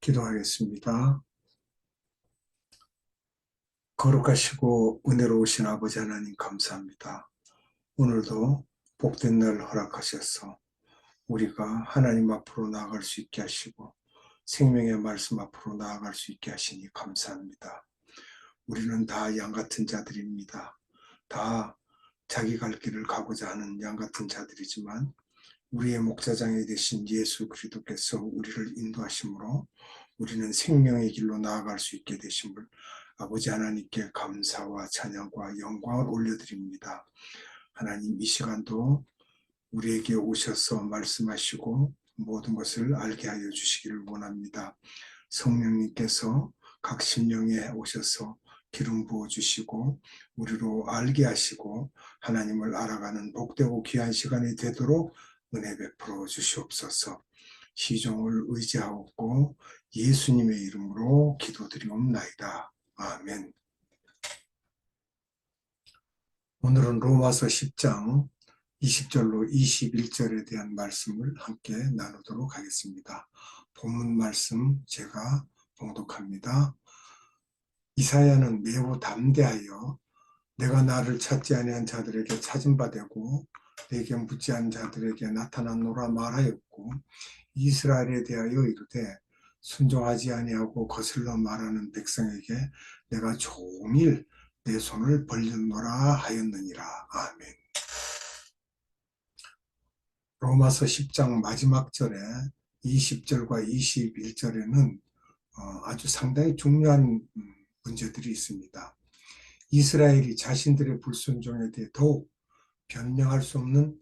기도하겠습니다. 거룩하시고 은혜로우신 아버지 하나님 감사합니다. 오늘도 복된 날 허락하셔서 우리가 하나님 앞으로 나아갈 수 있게 하시고 생명의 말씀 앞으로 나아갈 수 있게 하시니 감사합니다. 우리는 다 양 같은 자들입니다. 다 자기 갈 길을 가고자 하는 양 같은 자들이지만 우리의 목자장이 되신 예수 그리스도께서 우리를 인도하심으로 우리는 생명의 길로 나아갈 수 있게 되심을 아버지 하나님께 감사와 찬양과 영광을 올려드립니다. 하나님, 이 시간도 우리에게 오셔서 말씀하시고 모든 것을 알게 하여 주시기를 원합니다. 성령님께서 각 심령에 오셔서 기름 부어주시고 우리로 알게 하시고 하나님을 알아가는 복되고 귀한 시간이 되도록 은혜 베풀어 주시옵소서. 시종을 의지하옵고 예수님의 이름으로 기도드리옵나이다. 아멘. 오늘은 로마서 10장 20절로 21절에 대한 말씀을 함께 나누도록 하겠습니다. 본문 말씀 제가 봉독합니다. 이사야는 매우 담대하여 내가 나를 찾지 아니한 자들에게 찾은 바 되고 내게 묻지 않은 자들에게 나타났노라 말하였고 이스라엘에 대하여 이르되 순종하지 아니하고 거슬러 말하는 백성에게 내가 종일 내 손을 벌렸노라 하였느니라. 아멘. 로마서 10장 마지막 절에 20절과 21절에는 아주 상당히 중요한 문제들이 있습니다. 이스라엘이 자신들의 불순종에 대해 더욱 변명할 수 없는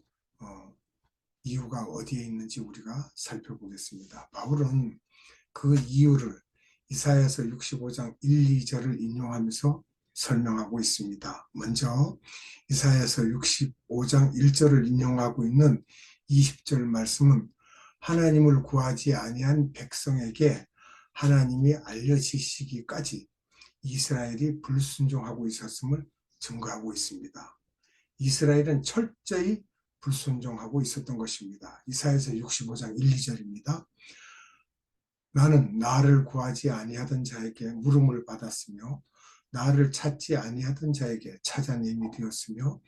이유가 어디에 있는지 우리가 살펴보겠습니다. 바울은 그 이유를 이사야서 65장 1, 2절을 인용하면서 설명하고 있습니다. 먼저 이사야서 65장 1절을 인용하고 있는 20절 말씀은 하나님을 구하지 아니한 백성에게 하나님이 알려지시기까지 이스라엘이 불순종하고 있었음을 증거하고 있습니다. 이스라엘은 철저히 불순종하고 있었던 것입니다. 이사야서 65장 1, 2절입니다. 나는 나를 구하지 아니하던 자에게 물음을 받았으며 나를 찾지 아니하던 자에게 찾아냄이 되었으며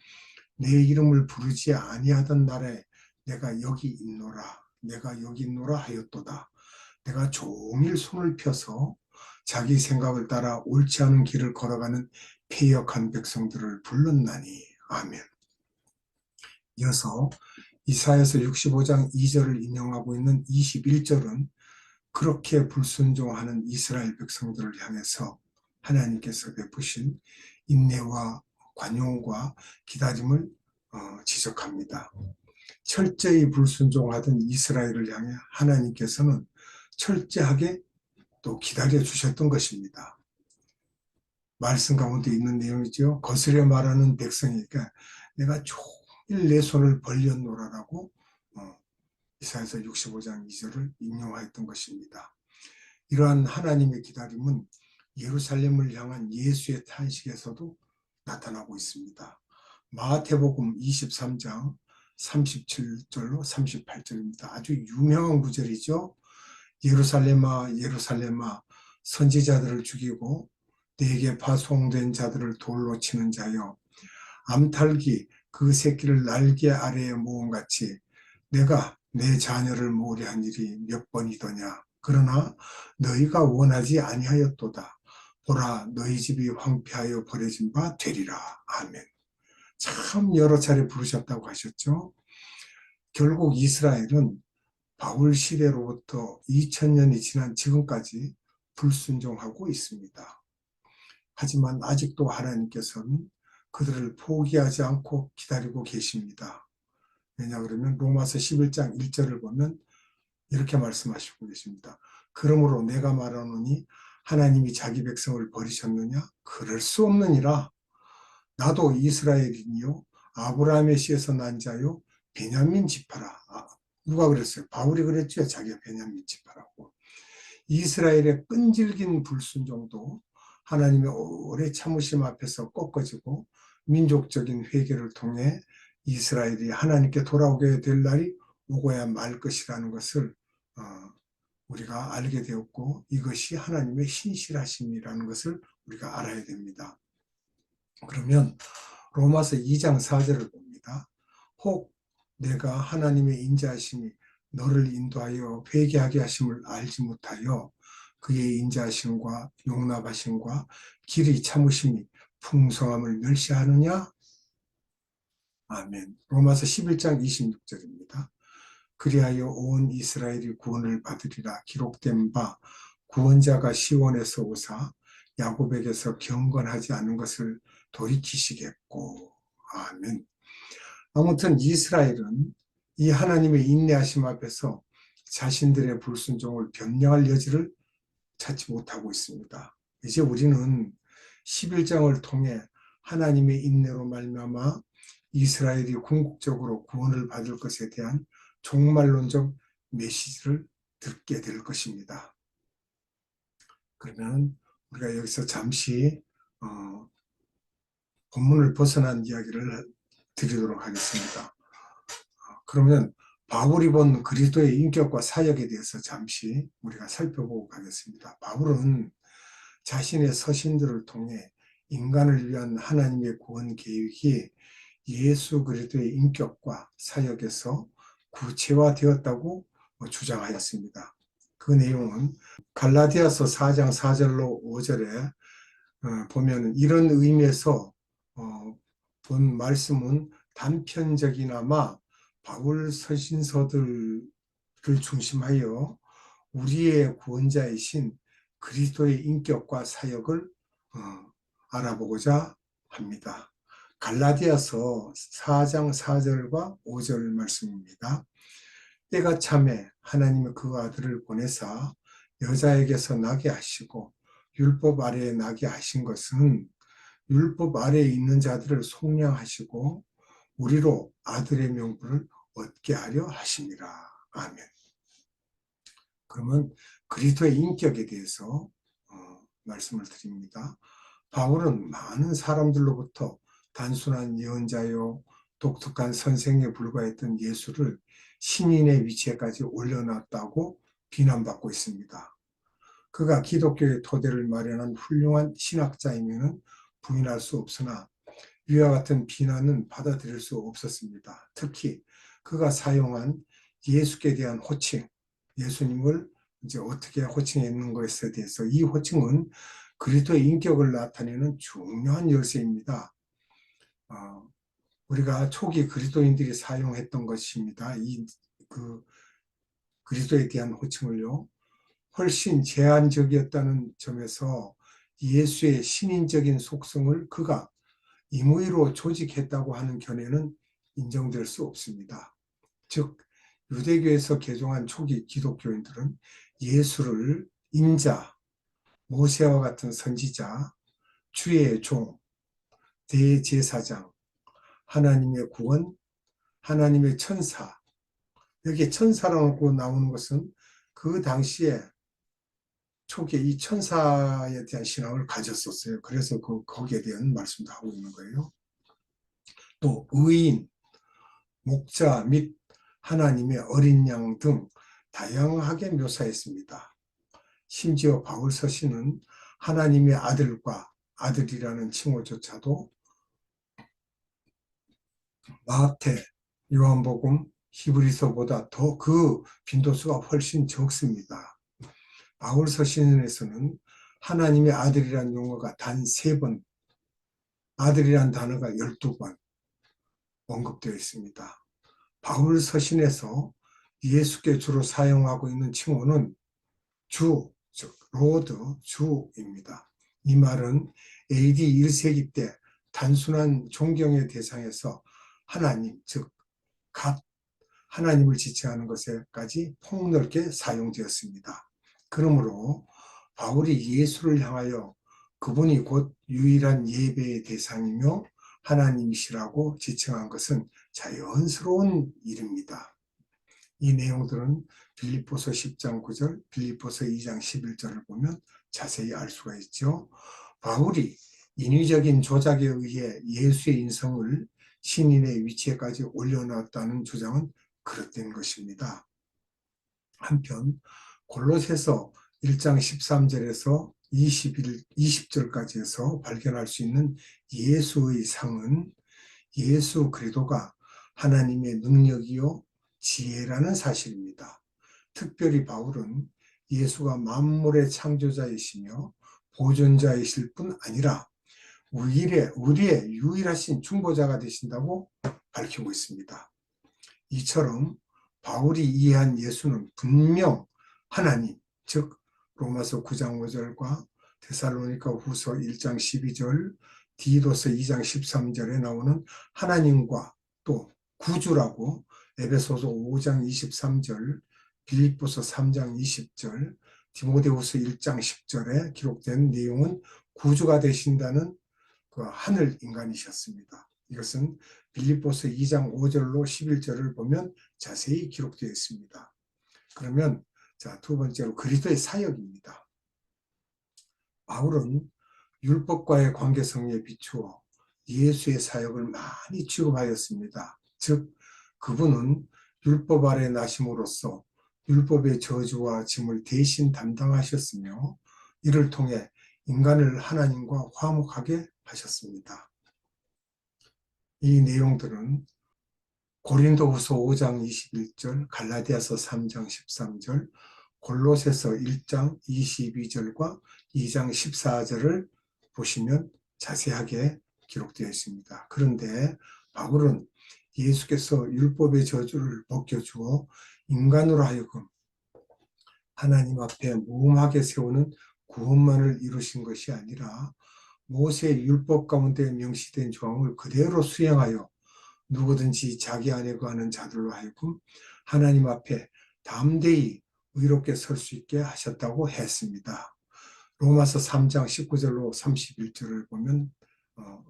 내 이름을 부르지 아니하던 날에 내가 여기 있노라 하였도다. 내가 종일 손을 펴서 자기 생각을 따라 옳지 않은 길을 걸어가는 패역한 백성들을 불렀나니. 아멘. 이어서 이사야서 65장 2절을 인용하고 있는 21절은 그렇게 불순종하는 이스라엘 백성들을 향해서 하나님께서 베푸신 인내와 관용과 기다림을 지적합니다. 철저히 불순종하던 이스라엘을 향해 하나님께서는 철저하게 또 기다려 주셨던 것입니다. 말씀 가운데 있는 내용이죠. 거스려 말하는 백성에게 내가 종일 내 손을 벌렸노라라고 이사야서 65장 2절을 인용하였던 것입니다. 이러한 하나님의 기다림은 예루살렘을 향한 예수의 탄식에서도 나타나고 있습니다. 마태복음 23장 37절로 38절입니다. 아주 유명한 구절이죠. 예루살렘아 예루살렘아 선지자들을 죽이고 내게 파송된 자들을 돌로 치는 자여 암탉이 그 새끼를 날개 아래에 모음같이 내가 내 자녀를 모으려한 일이 몇 번이더냐. 그러나 너희가 원하지 아니하였도다. 보라 너희 집이 황폐하여 버려진 바 되리라. 아멘. 참 여러 차례 부르셨다고 하셨죠. 결국 이스라엘은 바울 시대로부터 2000년이 지난 지금까지 불순종하고 있습니다. 하지만 아직도 하나님께서는 그들을 포기하지 않고 기다리고 계십니다. 왜냐 그러면 로마서 11장 1절을 보면 이렇게 말씀하시고 계십니다. 그러므로 내가 말하노니 하나님이 자기 백성을 버리셨느냐? 그럴 수 없느니라. 나도 이스라엘이니요 아브라함의 씨에서 난 자요 베냐민 지파라. 누가 그랬어요? 바울이 그랬죠. 자기가 베냐민 지파라고. 이스라엘의 끈질긴 불순종도 하나님의 오래 참으심 앞에서 꺾어지고 민족적인 회개를 통해 이스라엘이 하나님께 돌아오게 될 날이 오고야 말 것이라는 것을 우리가 알게 되었고 이것이 하나님의 신실하심이라는 것을 우리가 알아야 됩니다. 그러면 로마서 2장 4절을 봅니다. 혹 내가 하나님의 인자하심이 너를 인도하여 회개하게 하심을 알지 못하여 그의 인자하심과 용납하심과 길이 참으심이 풍성함을 멸시하느냐? 아멘. 로마서 11장 26절입니다. 그리하여 온 이스라엘이 구원을 받으리라 기록된 바 구원자가 시온에서 오사 야곱에게서 경건하지 않은 것을 돌이키시겠고. 아멘. 아무튼 이스라엘은 이 하나님의 인내하심 앞에서 자신들의 불순종을 변명할 여지를 찾지 못하고 있습니다. 이제 우리는 11장을 통해 하나님의 인내로 말미암아 이스라엘이 궁극적으로 구원을 받을 것에 대한 종말론적 메시지를 듣게 될 것입니다. 그러면 우리가 여기서 잠시 본문을 벗어난 이야기를 드리도록 하겠습니다. 그러면 바울이 본 그리스도의 인격과 사역에 대해서 잠시 우리가 살펴보고 가겠습니다. 바울은 자신의 서신들을 통해 인간을 위한 하나님의 구원 계획이 예수 그리스도의 인격과 사역에서 구체화되었다고 주장하였습니다. 그 내용은 갈라디아서 4장 4절로 5절에 보면 이런 의미에서 본 말씀은 단편적이나마 바울 서신서들을 중심하여 우리의 구원자이신 그리스도의 인격과 사역을 알아보고자 합니다. 갈라디아서 4장 4절과 5절 말씀입니다. 때가 참에 하나님의 그 아들을 보내사 여자에게서 나게 하시고 율법 아래에 나게 하신 것은 율법 아래에 있는 자들을 속량하시고 우리로 아들의 명분을 얻게 하려 하심이라. 아멘. 그러면 그리스도의 인격에 대해서 말씀을 드립니다. 바울은 많은 사람들로부터 단순한 예언자요 독특한 선생에 불과했던 예수를 신인의 위치에까지 올려놨다고 비난받고 있습니다. 그가 기독교의 토대를 마련한 훌륭한 신학자이면 부인할 수 없으나 위와 같은 비난은 받아들일 수 없었습니다. 특히 그가 사용한 예수께 대한 호칭, 예수님을 이제 어떻게 호칭했는 것에 대해서 이 호칭은 그리스도의 인격을 나타내는 중요한 열쇠입니다. 우리가 초기 그리스도인들이 사용했던 것입니다. 그리스도에 대한 호칭을요. 훨씬 제한적이었다는 점에서 예수의 신인적인 속성을 그가 임의로 조직했다고 하는 견해는 인정될 수 없습니다. 즉 유대교에서 개종한 초기 기독교인들은 예수를 인자, 모세와 같은 선지자, 주의 종, 대제사장, 하나님의 구원, 하나님의 천사, 여기에 천사라고 나오는 것은 그 당시에 초기에 이 천사에 대한 신앙을 가졌었어요. 그래서 거기에 대한 말씀도 하고 있는 거예요. 또 의인, 목자 및 하나님의 어린 양 등 다양하게 묘사했습니다. 심지어 바울 서신은 하나님의 아들과 아들이라는 칭호조차도 마태, 요한복음, 히브리서보다 더 그 빈도수가 훨씬 적습니다. 바울 서신에서는 하나님의 아들이라는 용어가 단 3번, 아들이라는 단어가 12번 언급되어 있습니다. 바울 서신에서 예수께 주로 사용하고 있는 칭호는 주, 즉 로드, 주입니다. 이 말은 AD 1세기 때 단순한 존경의 대상에서 하나님, 즉 각 하나님을 지칭하는 것에까지 폭넓게 사용되었습니다. 그러므로 바울이 예수를 향하여 그분이 곧 유일한 예배의 대상이며 하나님이시라고 지칭한 것은 자연스러운 일입니다. 이 내용들은 빌립보서 10장 9절, 빌립보서 2장 11절을 보면 자세히 알 수가 있죠. 바울이 인위적인 조작에 의해 예수의 인성을 신인의 위치에까지 올려놨다는 주장은 그릇된 것입니다. 한편 골로새서 1장 13절에서 20절까지 해서 발견할 수 있는 예수의 상은 예수 그리스도가 하나님의 능력이요 지혜라는 사실입니다. 특별히 바울은 예수가 만물의 창조자이시며 보존자이실 뿐 아니라 우리의 유일하신 중보자가 되신다고 밝히고 있습니다. 이처럼 바울이 이해한 예수는 분명 하나님, 즉 로마서 9장 5절과 데살로니가 후서 1장 12절, 디도서 2장 13절에 나오는 하나님과 또 구주라고 에베소서 5장 23절, 빌립보서 3장 20절, 디모데후서 1장 10절에 기록된 내용은 구주가 되신다는 그 하늘 인간이셨습니다. 이것은 빌립보서 2장 5절로 11절을 보면 자세히 기록되어 있습니다. 그러면 자, 두 번째로 그리스도의 사역입니다. 바울은 율법과의 관계성에 비추어 예수의 사역을 많이 취급하였습니다. 즉 그분은 율법 아래 나심으로써 율법의 저주와 짐을 대신 담당하셨으며 이를 통해 인간을 하나님과 화목하게 하셨습니다. 이 내용들은 고린도후서 5장 21절, 갈라디아서 3장 13절, 골로새서 1장 22절과 2장 14절을 보시면 자세하게 기록되어 있습니다. 그런데 바울은 예수께서 율법의 저주를 벗겨주어 인간으로 하여금 하나님 앞에 무음하게 세우는 구원만을 이루신 것이 아니라 모세의 율법 가운데 명시된 조항을 그대로 수행하여 누구든지 자기 안에 거하는 자들로 하여금 하나님 앞에 담대히 의롭게 설 수 있게 하셨다고 했습니다. 로마서 3장 19절로 31절을 보면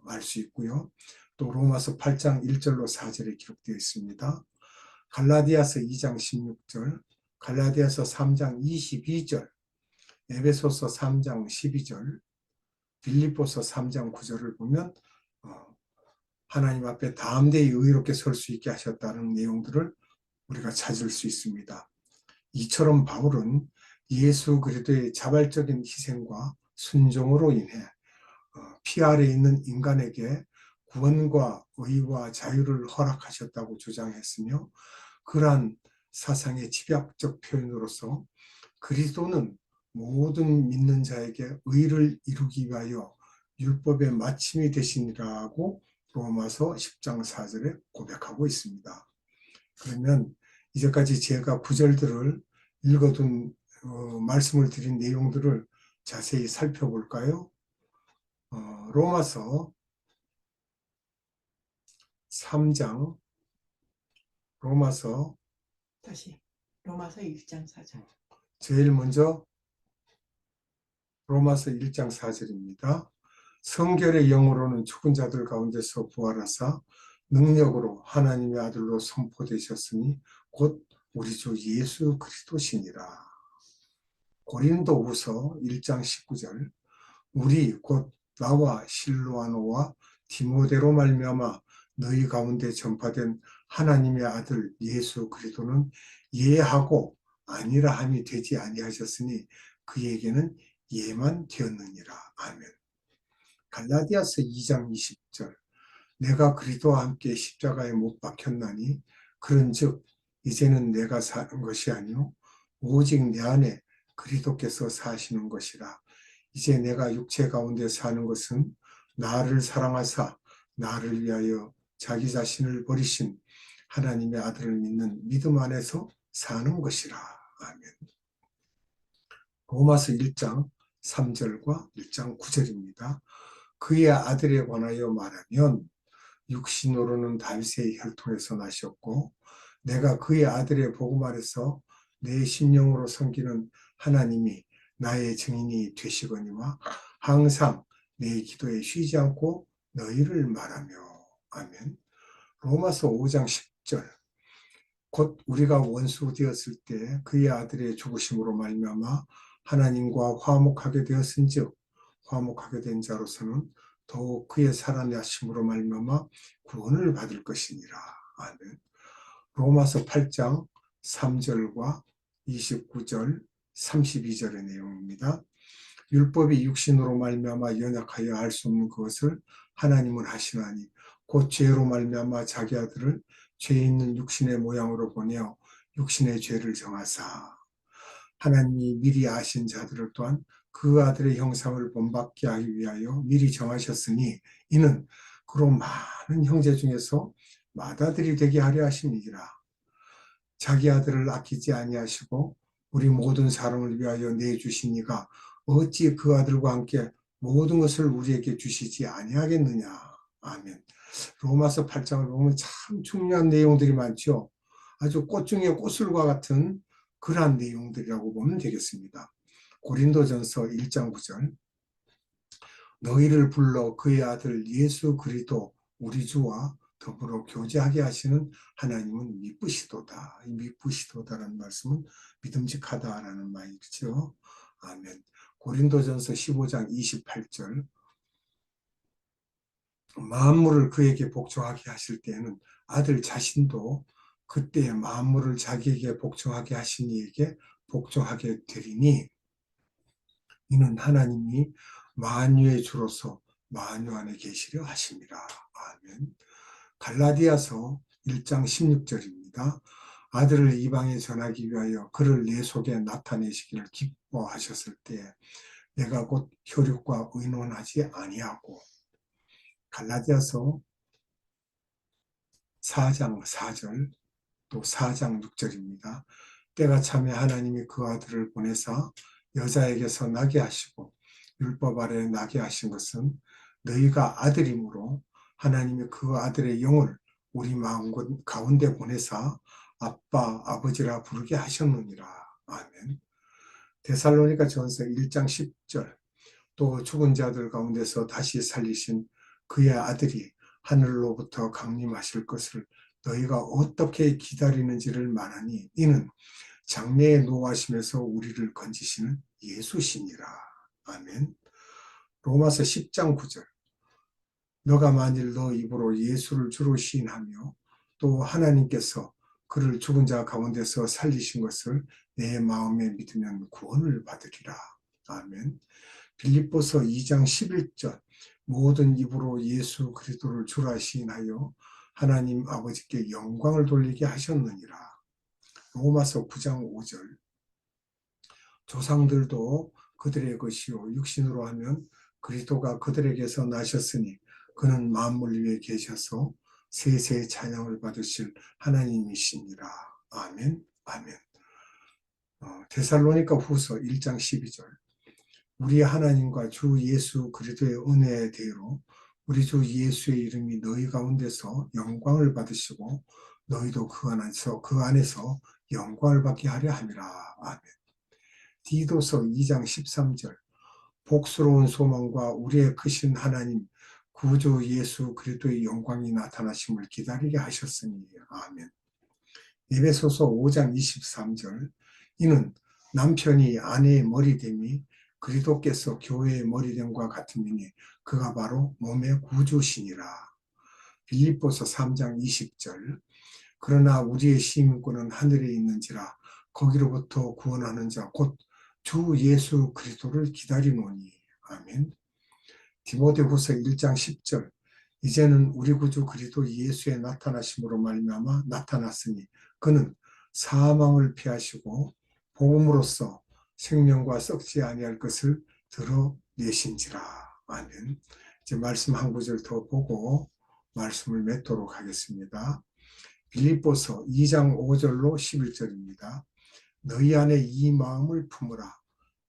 알 수 있고요. 또 로마서 8장 1절로 4절에 기록되어 있습니다. 갈라디아서 2장 16절, 갈라디아서 3장 22절, 에베소서 3장 12절, 빌립보서 3장 9절을 보면 하나님 앞에 담대히 의롭게 설 수 있게 하셨다는 내용들을 우리가 찾을 수 있습니다. 이처럼 바울은 예수 그리스도의 자발적인 희생과 순종으로 인해 피 아래 있는 인간에게 구원과 의와 자유를 허락하셨다고 주장했으며 그러한 사상의 집약적 표현으로서 그리스도는 모든 믿는 자에게 의를 이루기 위하여 율법의 마침이 되시니라고 로마서 10장 4절에 고백하고 있습니다. 그러면 이제까지 제가 구절들을 읽어둔 말씀을 드린 내용들을 자세히 살펴볼까요? 로마서 3장, 로마서 1장 4절. 제일 먼저 로마서 1장 4절입니다. 성결의 영으로는 죽은 자들 가운데서 부활하사 능력으로 하나님의 아들로 선포되셨으니 곧 우리 주 예수 그리스도시니라. 고린도후서 1장 19절 우리 곧 나와 실로아노와 디모데로 말미암아 너희 가운데 전파된 하나님의 아들 예수 그리스도는 예하고 아니라 함이 되지 아니하셨으니 그에게는 예만 되었느니라. 아멘. 갈라디아서 2장 20절 내가 그리스도와 함께 십자가에 못 박혔나니 그런즉 이제는 내가 사는 것이 아니요 오직 내 안에 그리스도께서 사시는 것이라. 이제 내가 육체 가운데 사는 것은 나를 사랑하사 나를 위하여 자기 자신을 버리신 하나님의 아들을 믿는 믿음 안에서 사는 것이라. 아멘. 로마서 1장 3절과 1장 9절입니다. 그의 아들에 관하여 말하면 육신으로는 다윗의 혈통에서 나셨고 내가 그의 아들의 복음 아래서 내 심령으로 섬기는 하나님이 나의 증인이 되시거니와 항상 내 기도에 쉬지 않고 너희를 말하며. 아멘. 로마서 5장 10절 곧 우리가 원수 되었을 때 그의 아들의 죽으심으로 말미암아 하나님과 화목하게 되었은즉 화목하게 된 자로서는 더욱 그의 살아나심으로 말미암아 구원을 받을 것이니라. 아멘. 로마서 8장 3절과 29절, 32절의 내용입니다. 율법이 육신으로 말미암아 연약하여 할 수 없는 그것을 하나님은 하시나니 곧 죄로 말미암아 자기 아들을 죄 있는 육신의 모양으로 보내어 육신의 죄를 정하사 하나님이 미리 아신 자들을 또한 그 아들의 형상을 본받게 하기 위하여 미리 정하셨으니 이는 그로 많은 형제 중에서 맏아들이 되게 하려 하심이니라. 자기 아들을 아끼지 아니하시고 우리 모든 사람을 위하여 내주신 이가 어찌 그 아들과 함께 모든 것을 우리에게 주시지 아니하겠느냐. 아멘. 로마서 8장을 보면 참 중요한 내용들이 많죠. 아주 꽃 중에 꽃술과 같은 그러한 내용들이라고 보면 되겠습니다. 고린도전서 1장 9절 너희를 불러 그의 아들 예수 그리스도 우리 주와 더불어 교제하게 하시는 하나님은 미쁘시도다. 이 미쁘시도다라는 말씀은 믿음직하다라는 말이죠. 아멘. 고린도전서 15장 28절 만물을 그에게 복종하게 하실 때에는 아들 자신도 그때 만물을 자기에게 복종하게 하신 이에게 복종하게 되리니 이는 하나님이 만유의 주로서 만유 안에 계시려 하심이라. 아멘. 갈라디아서 1장 16절입니다. 아들을 이방에 전하기 위하여 그를 내 속에 나타내시기를 기뻐하셨을 때 내가 곧 혈육과 의논하지 아니하고 갈라디아서 4장 4절 또 4장 6절입니다. 때가 차면 하나님이 그 아들을 보내사 여자에게서 나게 하시고 율법 아래 나게 하신 것은 너희가 아들이므로 하나님이 그 아들의 영을 우리 마음 가운데 보내사 아빠 아버지라 부르게 하셨느니라. 아멘. 데살로니가 전서 1장 10절 또 죽은 자들 가운데서 다시 살리신 그의 아들이 하늘로부터 강림하실 것을 너희가 어떻게 기다리는지를 말하니 이는 장래의 노하심에서 우리를 건지시는 예수시니라. 아멘. 로마서 10장 9절 너가 만일 너 입으로 예수를 주로 시인하며 또 하나님께서 그를 죽은 자 가운데서 살리신 것을 내 마음에 믿으면 구원을 받으리라. 아멘. 빌립보서 2장 11절 모든 입으로 예수 그리스도를 주라 시인하여 하나님 아버지께 영광을 돌리게 하셨느니라. 로마서 9장 5절 조상들도 그들의 것이요 육신으로 하면 그리스도가 그들에게서 나셨으니 그는 만물 위에 계셔서 세세의 찬양을 받으실 하나님이시니라. 아멘. 아멘. 데살로니가 후서 1장 12절 우리 하나님과 주 예수 그리스도의 은혜의 대로 우리 주 예수의 이름이 너희 가운데서 영광을 받으시고 너희도 그 안에서 영광을 받게 하려 함이라. 아멘. 디도서 2장 13절 복스러운 소망과 우리의 크신 하나님 구주 예수 그리스도의 영광이 나타나심을 기다리게 하셨으니 아멘. 에베소서 5장 23절 이는 남편이 아내의 머리됨이 그리스도께서 교회의 머리됨과 같음이니 그가 바로 몸의 구주시니라. 빌립보서 3장 20절 그러나 우리의 시민권은 하늘에 있는지라 거기로부터 구원하는 자 곧 주 예수 그리스도를 기다리노니 아멘. 디모데후서 1장 10절 이제는 우리 구주 그리스도 예수의 나타나심으로 말미암아 나타났으니 그는 사망을 피하시고 복음으로써 생명과 썩지 아니할 것을 드러내신지라. 아멘. 이제 말씀 한 구절 더 보고 말씀을 맺도록 하겠습니다. 빌립보서 2장 5절로 11절입니다. 너희 안에 이 마음을 품으라.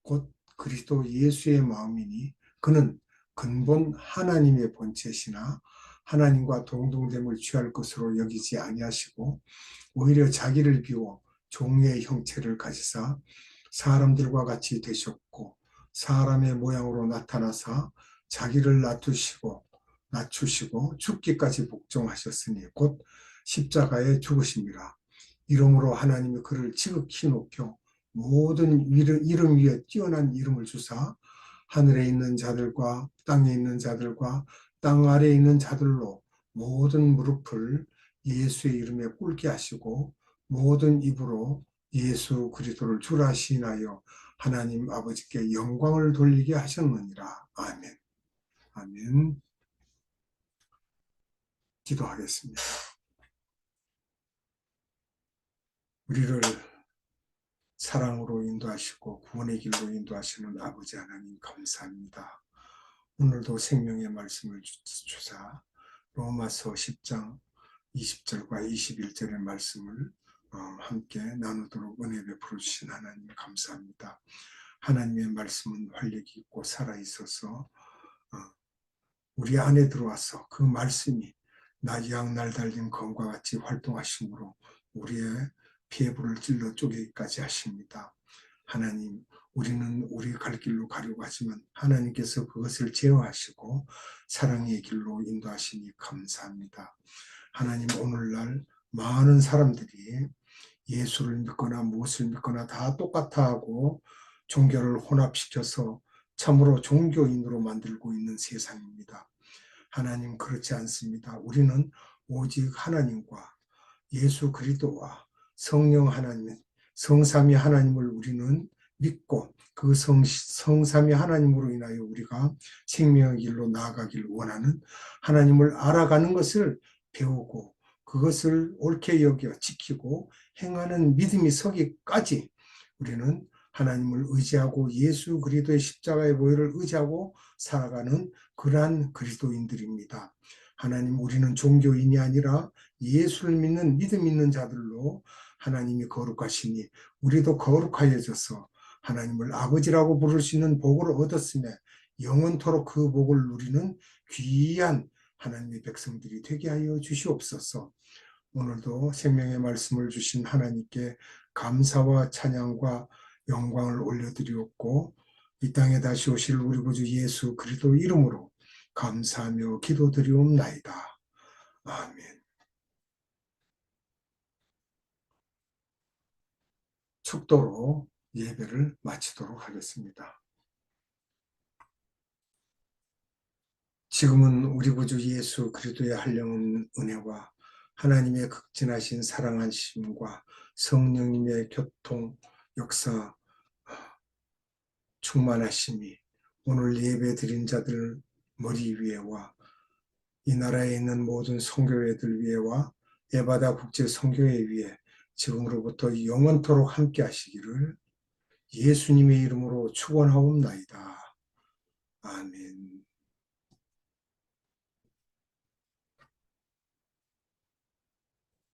곧 그리스도 예수의 마음이니 그는 근본 하나님의 본체시나 하나님과 동등됨을 취할 것으로 여기지 아니하시고 오히려 자기를 비워 종의 형체를 가지사 사람들과 같이 되셨고 사람의 모양으로 나타나사 자기를 낮추시고 죽기까지 복종하셨으니 곧 십자가에 죽으심이라. 이름으로 하나님이 그를 지극히 높여 모든 이름 위에 뛰어난 이름을 주사 하늘에 있는 자들과 땅에 있는 자들과 땅 아래에 있는 자들로 모든 무릎을 예수의 이름에 꿇게 하시고 모든 입으로 예수 그리스도를 주라 시인하여 하나님 아버지께 영광을 돌리게 하셨느니라. 아멘. 아멘. 기도하겠습니다. 우리를 사랑으로 인도하시고 구원의 길로 인도하시는 아버지 하나님 감사합니다. 오늘도 생명의 말씀을 주사 로마서 10장 20절과 21절의 말씀을 함께 나누도록 은혜 베풀어 주신 하나님 감사합니다. 하나님의 말씀은 활력이 있고 살아있어서 우리 안에 들어와서 그 말씀이 양 날달린 검과 같이 활동하심으로 우리의 피부를 찔러 쪼개기까지 하십니다. 하나님, 우리는 우리 갈 길로 가려고 하지만 하나님께서 그것을 제어하시고 사랑의 길로 인도하시니 감사합니다. 하나님, 오늘날 많은 사람들이 예수를 믿거나 무엇을 믿거나 다 똑같아 하고 종교를 혼합시켜서 참으로 종교인으로 만들고 있는 세상입니다. 하나님, 그렇지 않습니다. 우리는 오직 하나님과 예수 그리스도와 성령 하나님, 성삼위 하나님을 우리는 믿고 그 성삼위 하나님으로 인하여 우리가 생명의 길로 나아가길 원하는 하나님을 알아가는 것을 배우고 그것을 옳게 여겨 지키고 행하는 믿음이 서기까지 우리는 하나님을 의지하고 예수 그리스도의 십자가의 보혈을 의지하고 살아가는 그러한 그리스도인들입니다. 하나님, 우리는 종교인이 아니라 예수를 믿는 믿음 있는 자들로 하나님이 거룩하시니 우리도 거룩하여져서 하나님을 아버지라고 부를 수 있는 복을 얻었으며 영원토록 그 복을 누리는 귀한 하나님의 백성들이 되게 하여 주시옵소서. 오늘도 생명의 말씀을 주신 하나님께 감사와 찬양과 영광을 올려드리옵고 이 땅에 다시 오실 우리 구주 예수 그리스도 이름으로 감사하며 기도드리옵나이다. 아멘. 축도로 예배를 마치도록 하겠습니다. 지금은 우리 구주 예수 그리스도의 한량한 은혜와 하나님의 극진하신 사랑하심과 성령님의 교통, 역사, 충만하심이 오늘 예배 드린 자들 머리 위에와 이 나라에 있는 모든 선교회들 위에와 에바다 국제 선교회 위에 지금으로부터 영원토록 함께 하시기를 예수님의 이름으로 축원하옵나이다. 아멘.